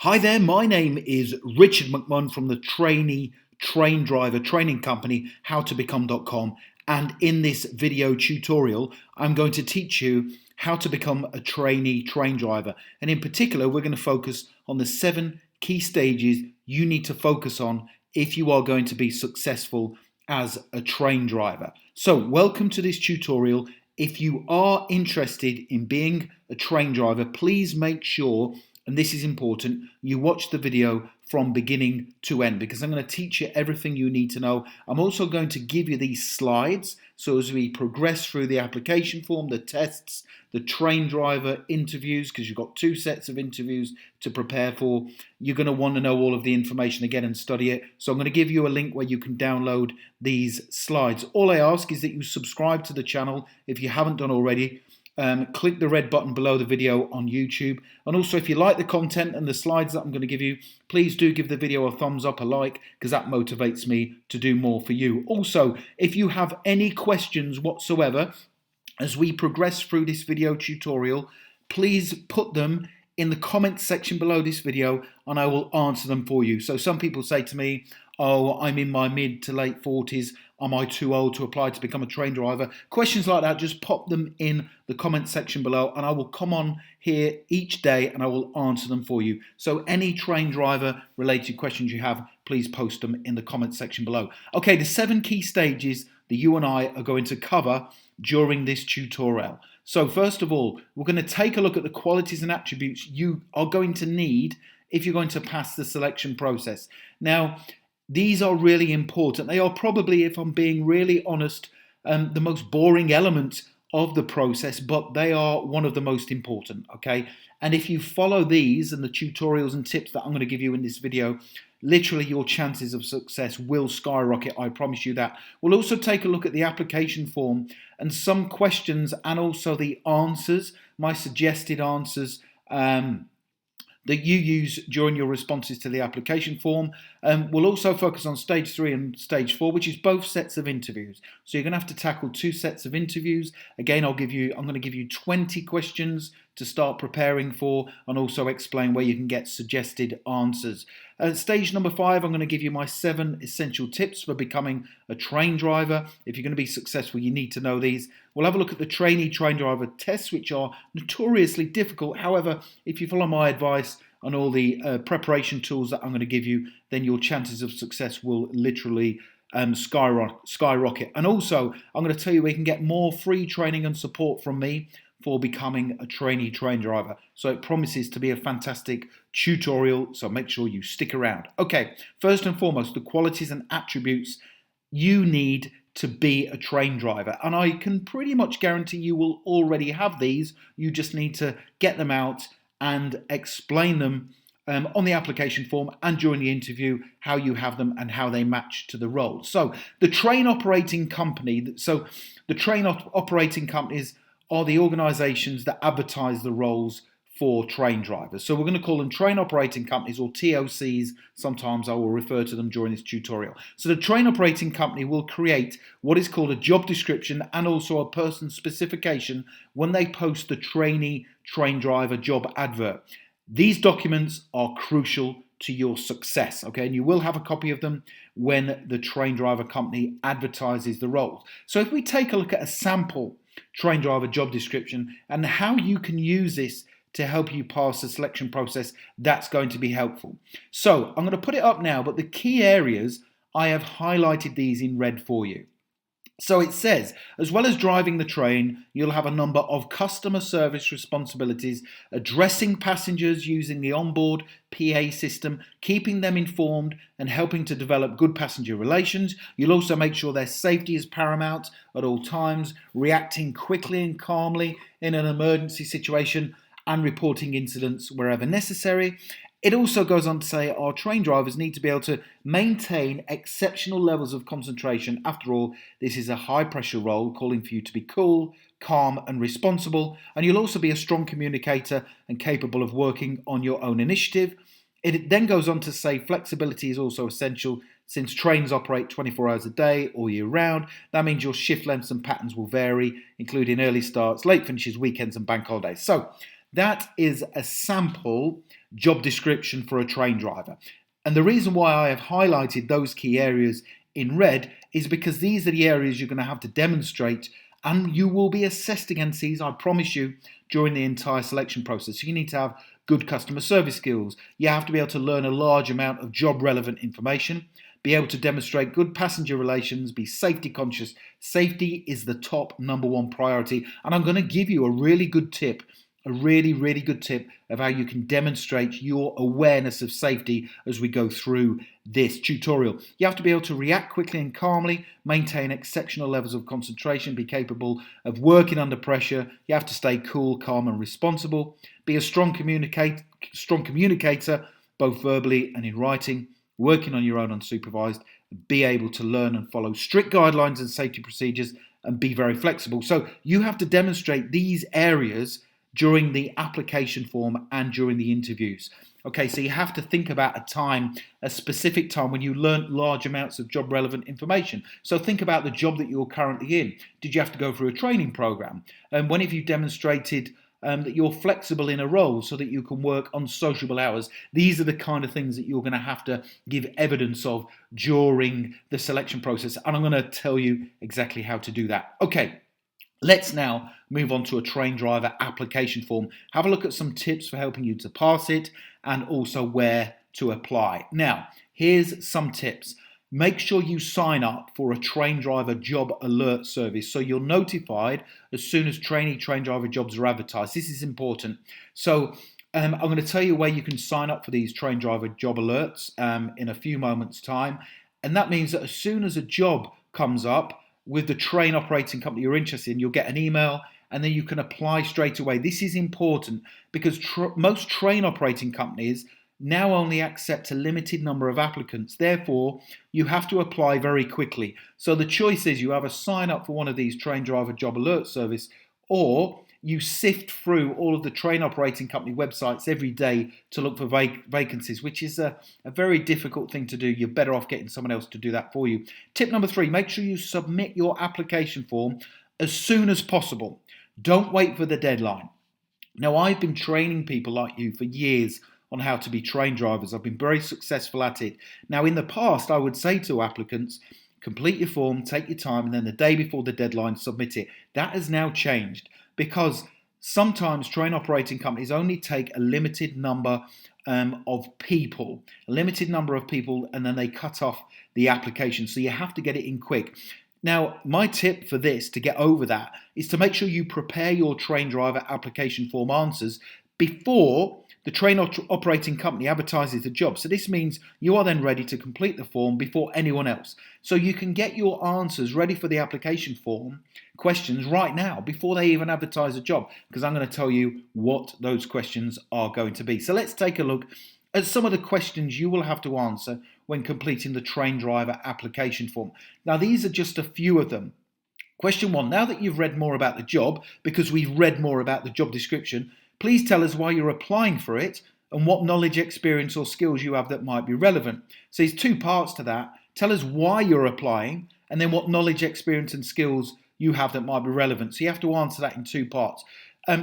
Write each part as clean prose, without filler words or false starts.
Hi there, my name is Richard McMunn from the Trainee Train Driver Training Company, howtobecome.com, and in this video tutorial I'm going to teach you how to become a trainee train driver, and in particular we're going to focus on the 7 key stages you need to focus on if you are going to be successful as a train driver. So welcome to this tutorial. If you are interested in being a train driver, please make sure, and this is important, you watch the video from beginning to end, because I'm going to teach you everything you need to know. I'm also going to give you these slides, so as we progress through the application form, the tests, the train driver interviews, because you've got 2 sets of interviews to prepare for, you're going to want to know all of the information again and study it. So I'm going to give you a link where you can download these slides. All I ask is that you subscribe to the channel if you haven't done already. Click the red button below the video on YouTube, and also if you like the content and the slides that I'm going to give you, please do give the video a thumbs up, a like, because that motivates me to do more for you. Also, if you have any questions whatsoever as we progress through this video tutorial, please put them in the comments section below this video and I will answer them for you. So some people say to me, oh, I'm in my mid to late 40s, am I too old to apply to become a train driver? Questions like that, just pop them in the comment section below and I will come on here each day and I will answer them for you. So any train driver related questions you have, please post them in the comment section below. Okay, the 7 key stages that you and I are going to cover during this tutorial. So first of all, we're going to take a look at the qualities and attributes you are going to need if you're going to pass the selection process. Now, these are really important. They are probably, if I'm being really honest, the most boring element of the process, but they are one of the most important, okay? And if you follow these and the tutorials and tips that I'm going to give you in this video, literally your chances of success will skyrocket, I promise you that. We'll also take a look at the application form and some questions and also the answers, my suggested answers, that you use during your responses to the application form. We'll also focus on stage 3 and stage 4, which is both sets of interviews. So you're going to have to tackle 2 sets of interviews. Again, I'm going to give you 20 questions to start preparing for and also explain where you can get suggested answers. Stage number 5, I'm going to give you my 7 essential tips for becoming a train driver. If you're going to be successful, you need to know these. We'll have a look at the trainee train driver tests, which are notoriously difficult. However, if you follow my advice and all the preparation tools that I'm going to give you, then your chances of success will literally skyrocket. And also, I'm going to tell you where you can get more free training and support from me for becoming a trainee train driver. So it promises to be a fantastic tutorial, so make sure you stick around. Okay, first and foremost, the qualities and attributes you need to be a train driver. And I can pretty much guarantee you will already have these. You just need to get them out and explain them on the application form and during the interview, how you have them and how they match to the role. So the train operating company, operating companies are the organisations that advertise the roles for train drivers. So we're going to call them train operating companies, or TOCs. Sometimes I will refer to them during this tutorial. So the train operating company will create what is called a job description and also a person specification when they post the trainee train driver job advert. These documents are crucial to your success, okay? And you will have a copy of them when the train driver company advertises the roles. So if we take a look at a sample train driver job description and how you can use this to help you pass the selection process, that's going to be helpful. So I'm going to put it up now, but the key areas, I have highlighted these in red for you. So it says, as well as driving the train, you'll have a number of customer service responsibilities, addressing passengers using the onboard PA system, keeping them informed and helping to develop good passenger relations. You'll also make sure their safety is paramount at all times, reacting quickly and calmly in an emergency situation and reporting incidents wherever necessary. It also goes on to say our train drivers need to be able to maintain exceptional levels of concentration. After all, this is a high pressure role calling for you to be cool, calm and responsible. And you'll also be a strong communicator and capable of working on your own initiative. It then goes on to say flexibility is also essential since trains operate 24 hours a day all year round. That means your shift lengths and patterns will vary, including early starts, late finishes, weekends and bank holidays. So That is a sample job description for a train driver. And the reason why I have highlighted those key areas in red is because these are the areas you're going to have to demonstrate, and you will be assessed against these, I promise you, during the entire selection process. So you need to have good customer service skills. You have to be able to learn a large amount of job relevant information, be able to demonstrate good passenger relations, be safety conscious. Safety is the top number one priority. And I'm going to give you a really good tip, a really good tip of how you can demonstrate your awareness of safety as we go through this tutorial. You have to be able to react quickly and calmly, maintain exceptional levels of concentration, be capable of working under pressure. You have to stay cool, calm and responsible. Be a strong communicator, both verbally and in writing, working on your own unsupervised. Be able to learn and follow strict guidelines and safety procedures, and be very flexible. So you have to demonstrate these areas during the application form and during the interviews. Okay, so you have to think about a specific time when you learnt large amounts of job relevant information. So think about the job that you're currently in. Did you have to go through a training program? And when have you demonstrated that you're flexible in a role so that you can work on sociable hours? These are the kind of things that you're going to have to give evidence of during the selection process. And I'm going to tell you exactly how to do that. Okay. Let's now move on to a train driver application form. Have a look at some tips for helping you to pass it and also where to apply. Now, here's some tips. Make sure you sign up for a train driver job alert service so you're notified as soon as trainee train driver jobs are advertised. This is important. So I'm going to tell you where you can sign up for these train driver job alerts in a few moments' time. And that means that as soon as a job comes up with the train operating company you're interested in, you'll get an email and then you can apply straight away. This is important because most train operating companies now only accept a limited number of applicants. Therefore, you have to apply very quickly. So the choice is you either sign up for one of these train driver job alert service, or you sift through all of the train operating company websites every day to look for vacancies, which is a very difficult thing to do. You're better off getting someone else to do that for you. Tip number 3, make sure you submit your application form as soon as possible. Don't wait for the deadline. Now, I've been training people like you for years on how to be train drivers. I've been very successful at it. Now, in the past, I would say to applicants, complete your form, take your time, and then the day before the deadline, submit it. That has now changed because sometimes train operating companies only take a limited number of people, and then they cut off the application. So you have to get it in quick. Now, my tip for this, to get over that, is to make sure you prepare your train driver application form answers before the train operating company advertises the job. So this means you are then ready to complete the form before anyone else. So you can get your answers ready for the application form questions right now before they even advertise a job, because I'm going to tell you what those questions are going to be. So let's take a look at some of the questions you will have to answer when completing the train driver application form. Now, these are just a few of them. Question 1, now that you've read more about the job, because we've read more about the job description, please tell us why you're applying for it and what knowledge, experience or skills you have that might be relevant. So there's 2 parts to that. Tell us why you're applying and then what knowledge, experience and skills you have that might be relevant. So you have to answer that in 2 parts.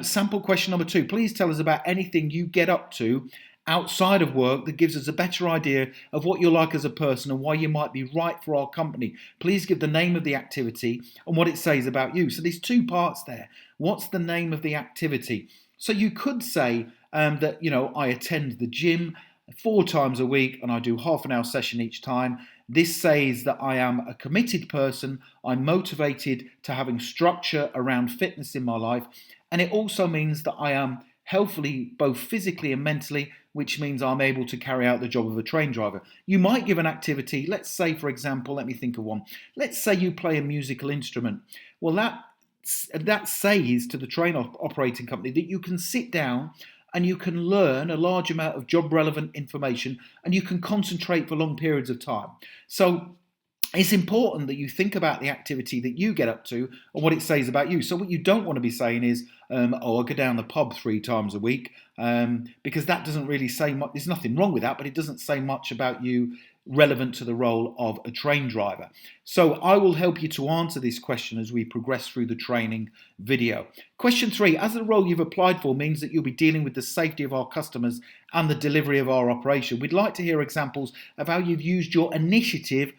Sample question number 2, please tell us about anything you get up to outside of work that gives us a better idea of what you're like as a person and why you might be right for our company. Please give the name of the activity and what it says about you. So there's 2 parts there. What's the name of the activity? So you could say that, I attend the gym 4 times a week and I do half an hour session each time. This says that I am a committed person. I'm motivated to having structure around fitness in my life. And it also means that I am healthily, both physically and mentally, which means I'm able to carry out the job of a train driver. You might give an activity, let's say, for example, let me think of one. Let's say you play a musical instrument. Well, that says to the train operating company that you can sit down and you can learn a large amount of job relevant information and you can concentrate for long periods of time. So it's important that you think about the activity that you get up to and what it says about you. So what you don't want to be saying is, I go down the pub 3 times a week, because that doesn't really say much. There's nothing wrong with that, but it doesn't say much about you relevant to the role of a train driver. So I will help you to answer this question as we progress through the training video. Question 3, as the role you've applied for means that you'll be dealing with the safety of our customers and the delivery of our operation, we'd like to hear examples of how you've used your initiative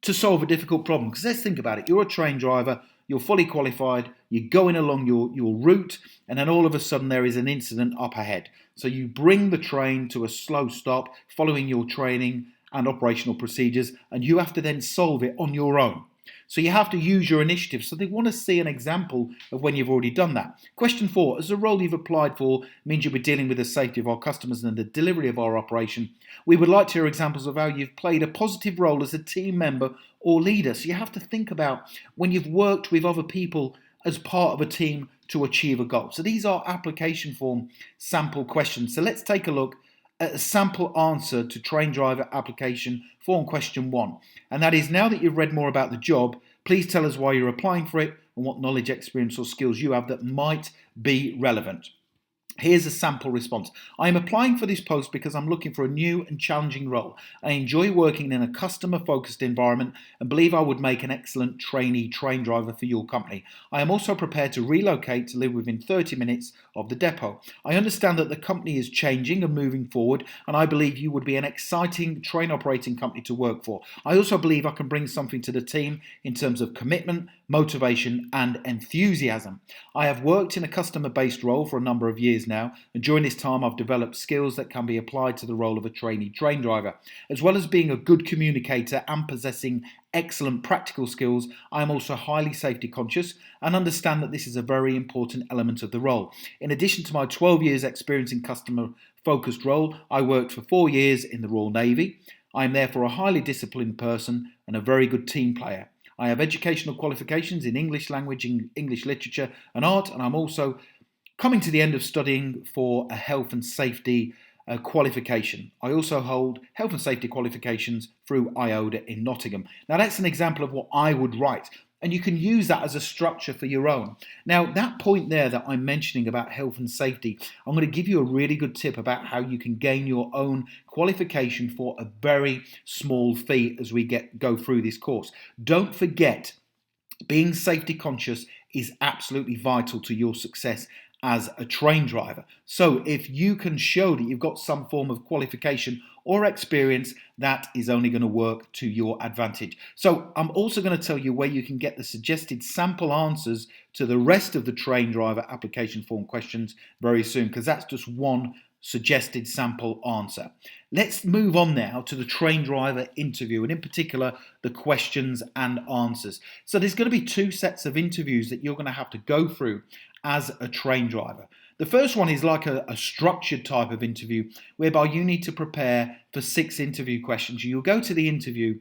to solve a difficult problem. Because let's think about it. You're a train driver, you're fully qualified, you're going along your route, and then all of a sudden there is an incident up ahead. So you bring the train to a slow stop following your training and operational procedures, and you have to then solve it on your own. So you have to use your initiative. So they want to see an example of when you've already done that. Question 4, as the role you've applied for means you'll be dealing with the safety of our customers and the delivery of our operation, we would like to hear examples of how you've played a positive role as a team member or leader. So you have to think about when you've worked with other people as part of a team to achieve a goal. So these are application form sample questions. So let's take a look at a sample answer to train driver application form question 1. And that is, now that you've read more about the job, please tell us why you're applying for it and what knowledge, experience or skills you have that might be relevant. Here's a sample response. I am applying for this post because I'm looking for a new and challenging role. I enjoy working in a customer-focused environment and believe I would make an excellent trainee train driver for your company. I am also prepared to relocate to live within 30 minutes of the depot. I understand that the company is changing and moving forward, and I believe you would be an exciting train operating company to work for. I also believe I can bring something to the team in terms of commitment, motivation and enthusiasm. I have worked in a customer-based role for a number of years now, and during this time I've developed skills that can be applied to the role of a trainee train driver. As well as being a good communicator and possessing excellent practical skills, I am also highly safety conscious and understand that this is a very important element of the role. In addition to my 12 years experience in customer focused role, I worked for 4 years in the Royal Navy. I am therefore a highly disciplined person and a very good team player. I have educational qualifications in English language, English literature and art, and I'm also coming to the end of studying for a health and safety qualification. I also hold health and safety qualifications through IODA in Nottingham. Now that's an example of what I would write, and you can use that as a structure for your own. Now that point there that I'm mentioning about health and safety, I'm going to give you a really good tip about how you can gain your own qualification for a very small fee as we go through this course. Don't forget, being safety conscious is absolutely vital to your success as a train driver. So if you can show that you've got some form of qualification or experience, that is only going to work to your advantage. So I'm also going to tell you where you can get the suggested sample answers to the rest of the train driver application form questions very soon, because that's just one suggested sample answer. Let's move on now to the train driver interview, and in particular the questions and answers. So there's going to be 2 sets of interviews that you're going to have to go through as a train driver. The first one is like a structured type of interview whereby you need to prepare for 6 interview questions. You'll go to the interview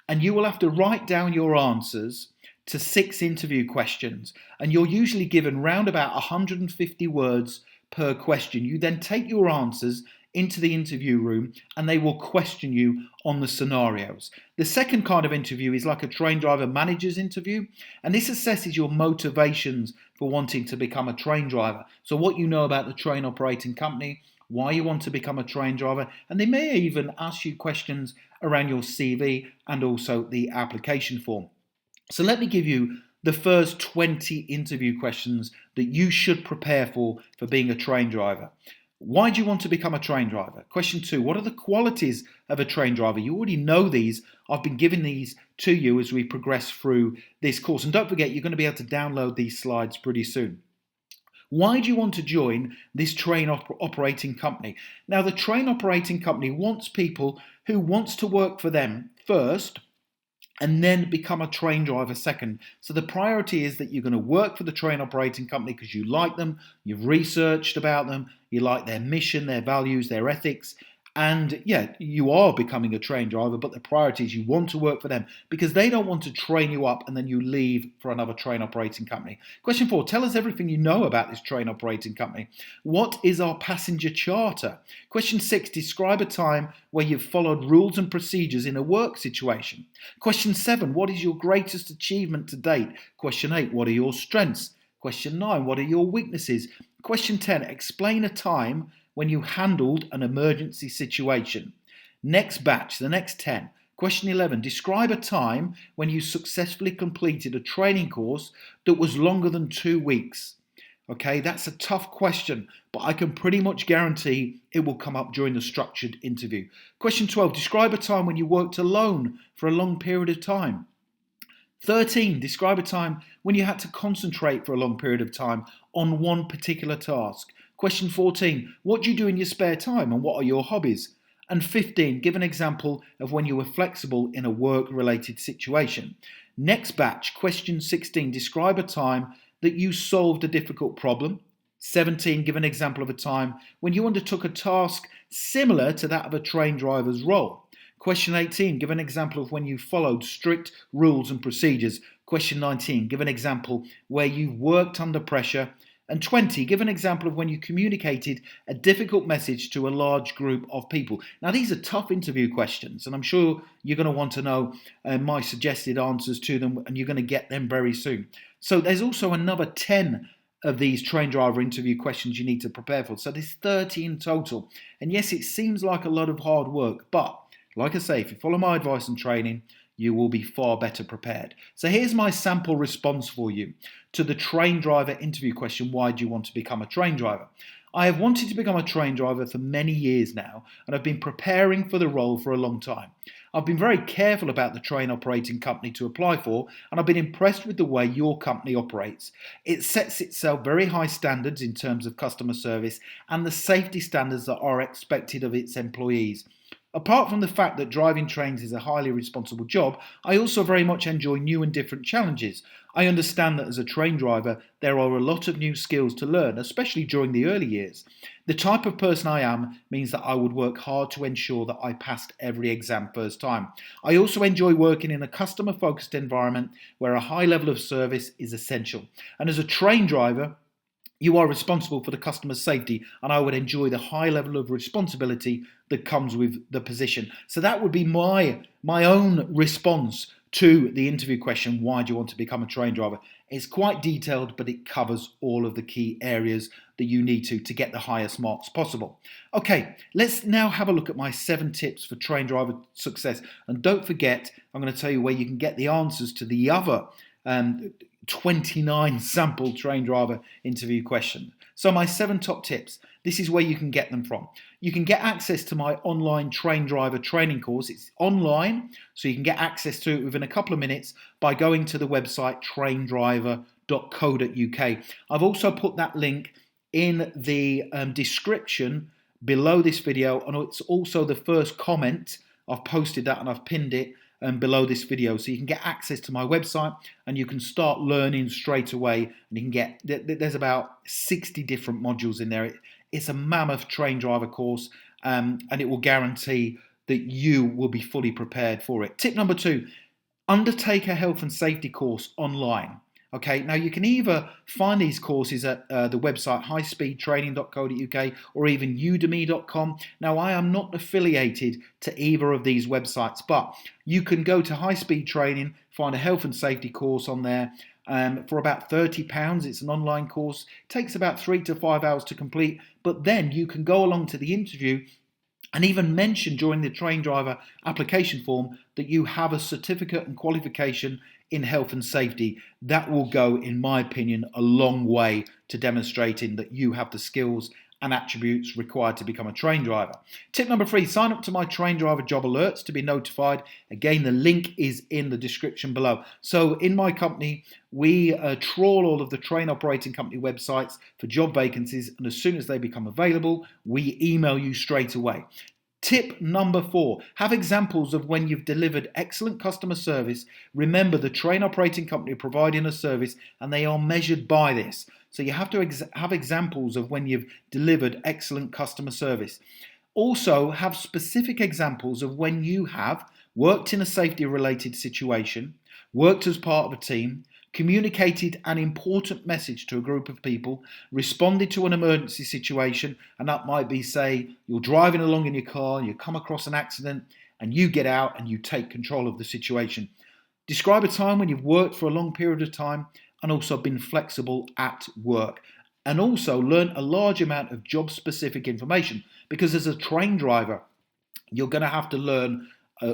and you will have to write down your answers to 6 interview questions, and you're usually given round about 150 words per question. You then take your answers into the interview room and they will question you on the scenarios. The second kind of interview is like a train driver manager's interview, and this assesses your motivations for wanting to become a train driver. So what you know about the train operating company, why you want to become a train driver, and they may even ask you questions around your CV and also the application form. So let me give you the first 20 interview questions that you should prepare for being a train driver. Why do you want to become a train driver? Question 2, what are the qualities of a train driver? You already know these. I've been giving these to you as we progress through this course. And don't forget, you're going to be able to download these slides pretty soon. Why do you want to join this train operating company? Now, the train operating company wants people who wants to work for them first, and then become a train driver second. So the priority is that you're going to work for the train operating company because you like them, you've researched about them, you like their mission, their values, their ethics, And yeah, you are becoming a train driver, but the priority is you want to work for them because they don't want to train you up and then you leave for another train operating company. Question 4, tell us everything you know about this train operating company. What is our passenger charter? Question 6, describe a time where you've followed rules and procedures in a work situation. Question 7, what is your greatest achievement to date? Question 8, what are your strengths? Question 9, what are your weaknesses? Question 10, explain a time when you handled an emergency situation. Next batch, the next 10. Question 11, describe a time when you successfully completed a training course that was longer than 2 weeks. Okay, that's a tough question, but I can pretty much guarantee it will come up during the structured interview. Question 12, describe a time when you worked alone for a long period of time. 13, describe a time when you had to concentrate for a long period of time on one particular task. Question 14, what do you do in your spare time and what are your hobbies? And 15, give an example of when you were flexible in a work-related situation. Next batch, question 16, describe a time that you solved a difficult problem. 17, give an example of a time when you undertook a task similar to that of a train driver's role. Question 18, give an example of when you followed strict rules and procedures. Question 19, give an example where you worked under pressure. And 20, give an example of when you communicated a difficult message to a large group of people. Now, these are tough interview questions, and I'm sure you're going to want to know my suggested answers to them, and you're going to get them very soon. So there's also another 10 of these train driver interview questions you need to prepare for. So there's 30 in total. And yes, it seems like a lot of hard work, but like I say, if you follow my advice and training, you will be far better prepared. So here's my sample response for you to the train driver interview question, why do you want to become a train driver? I have wanted to become a train driver for many years now, and I've been preparing for the role for a long time. I've been very careful about the train operating company to apply for, and I've been impressed with the way your company operates. It sets itself very high standards in terms of customer service and the safety standards that are expected of its employees. Apart from the fact that driving trains is a highly responsible job, I also very much enjoy new and different challenges. I understand that as a train driver, there are a lot of new skills to learn, especially during the early years. The type of person I am means that I would work hard to ensure that I passed every exam first time. I also enjoy working in a customer-focused environment where a high level of service is essential. And as a train driver, you are responsible for the customer's safety, and I would enjoy the high level of responsibility that comes with the position. So that would be my own response to the interview question, why do you want to become a train driver? It's quite detailed, but it covers all of the key areas that you need to get the highest marks possible. Okay, let's now have a look at my 7 tips for train driver success. And don't forget, I'm going to tell you where you can get the answers to the other 29 sample train driver interview questions. So my 7 top tips, this is where you can get them from. You can get access to my online train driver training course. It's online, so you can get access to it within a couple of minutes by going to the website traindriver.co.uk. I've also put that link in the description below this video, and it's also the first comment. I've posted that and I've pinned it below this video, so you can get access to my website and you can start learning straight away. And you can get, there's about 60 different modules in there. It's a mammoth train driver course, and it will guarantee that you will be fully prepared for it. Tip number 2, undertake a health and safety course online. Okay, now you can either find these courses at the website highspeedtraining.co.uk or even udemy.com. Now, I am not affiliated to either of these websites, but you can go to High Speed Training, find a health and safety course on there for about £30. It's an online course. It takes about 3 to 5 hours to complete, but then you can go along to the interview and even mention during the train driver application form that you have a certificate and qualification in health and safety. That will go, in my opinion, a long way to demonstrating that you have the skills and attributes required to become a train driver. Tip number 3, sign up to my train driver job alerts to be notified. Again, the link is in the description below. So in my company, we trawl all of the train operating company websites for job vacancies, and as soon as they become available, we email you straight away. Tip number 4, have examples of when you've delivered excellent customer service. Remember, the train operating company are providing a service and they are measured by this. So you have to have examples of when you've delivered excellent customer service. Also, have specific examples of when you have worked in a safety related situation, worked as part of a team, communicated an important message to a group of people, responded to an emergency situation, and that might be, say, you're driving along in your car and you come across an accident and you get out and you take control of the situation. Describe a time when you've worked for a long period of time and also been flexible at work. And also learn a large amount of job specific information, because as a train driver, you're going to have to learn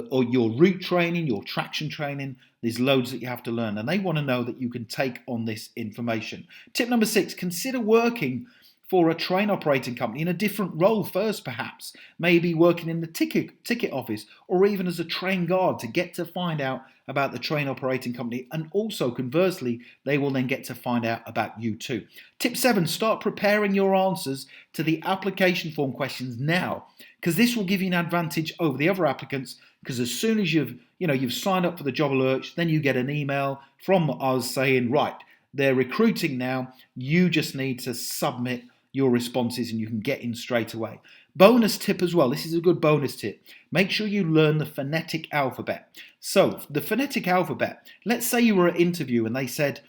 or your route training, your traction training, there's loads that you have to learn, and they want to know that you can take on this information. Tip number 6, consider working for a train operating company in a different role first, perhaps. Maybe working in the ticket office, or even as a train guard, to get to find out about the train operating company, and also conversely, they will then get to find out about you too. Tip 7, start preparing your answers to the application form questions now, because this will give you an advantage over the other applicants, because as soon as you've signed up for the job alerts, then you get an email from us saying, right, they're recruiting now, you just need to submit your responses and you can get in straight away. Bonus tip as well, this is a good bonus tip. Make sure you learn the phonetic alphabet. So the phonetic alphabet, let's say you were at an interview and they said,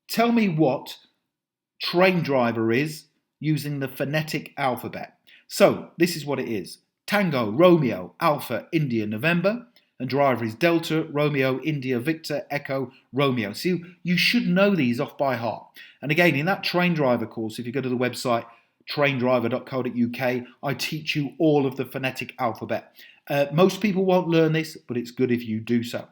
tell me what train driver is using the phonetic alphabet. So this is what it is. Tango, Romeo, Alpha, India, November, and driver is Delta, Romeo, India, Victor, Echo, Romeo. So you should know these off by heart. And again, in that train driver course, if you go to the website traindriver.co.uk, I teach you all of the phonetic alphabet. Most people won't learn this, but it's good if you do so.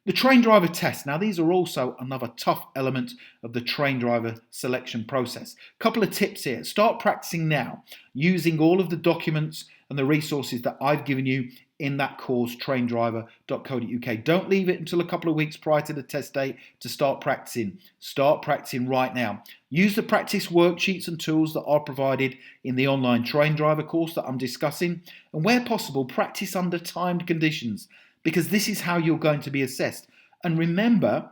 The train driver test. Now, these are also another tough element of the train driver selection process. Couple of tips here. Start practicing now using all of the documents and the resources that I've given you in that course, traindriver.co.uk. Don't leave it until a couple of weeks prior to the test date to start practicing. Start practicing right now. Use the practice worksheets and tools that are provided in the online train driver course that I'm discussing. And where possible, practice under timed conditions, because this is how you're going to be assessed. And remember,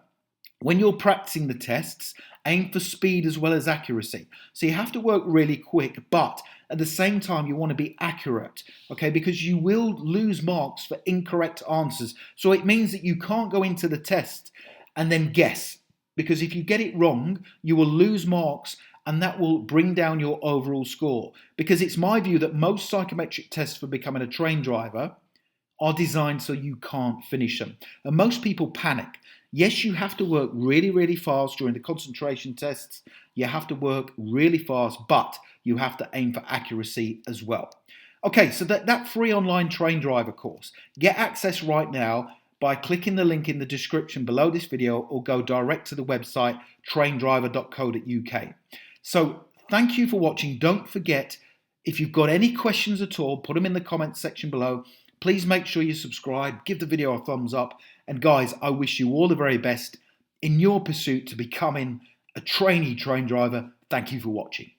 when you're practicing the tests, aim for speed as well as accuracy. So you have to work really quick, but at the same time, you want to be accurate, okay? Because you will lose marks for incorrect answers. So it means that you can't go into the test and then guess, because if you get it wrong, you will lose marks and that will bring down your overall score. Because it's my view that most psychometric tests for becoming a train driver are designed so you can't finish them. And most people panic. Yes, you have to work really, really fast during the concentration tests. You have to work really fast, but you have to aim for accuracy as well. Okay, so that free online train driver course, get access right now by clicking the link in the description below this video, or go direct to the website traindriver.co.uk. So thank you for watching. Don't forget, if you've got any questions at all, put them in the comments section below. Please make sure you subscribe, give the video a thumbs up, and guys, I wish you all the very best in your pursuit to becoming a trainee train driver. Thank you for watching.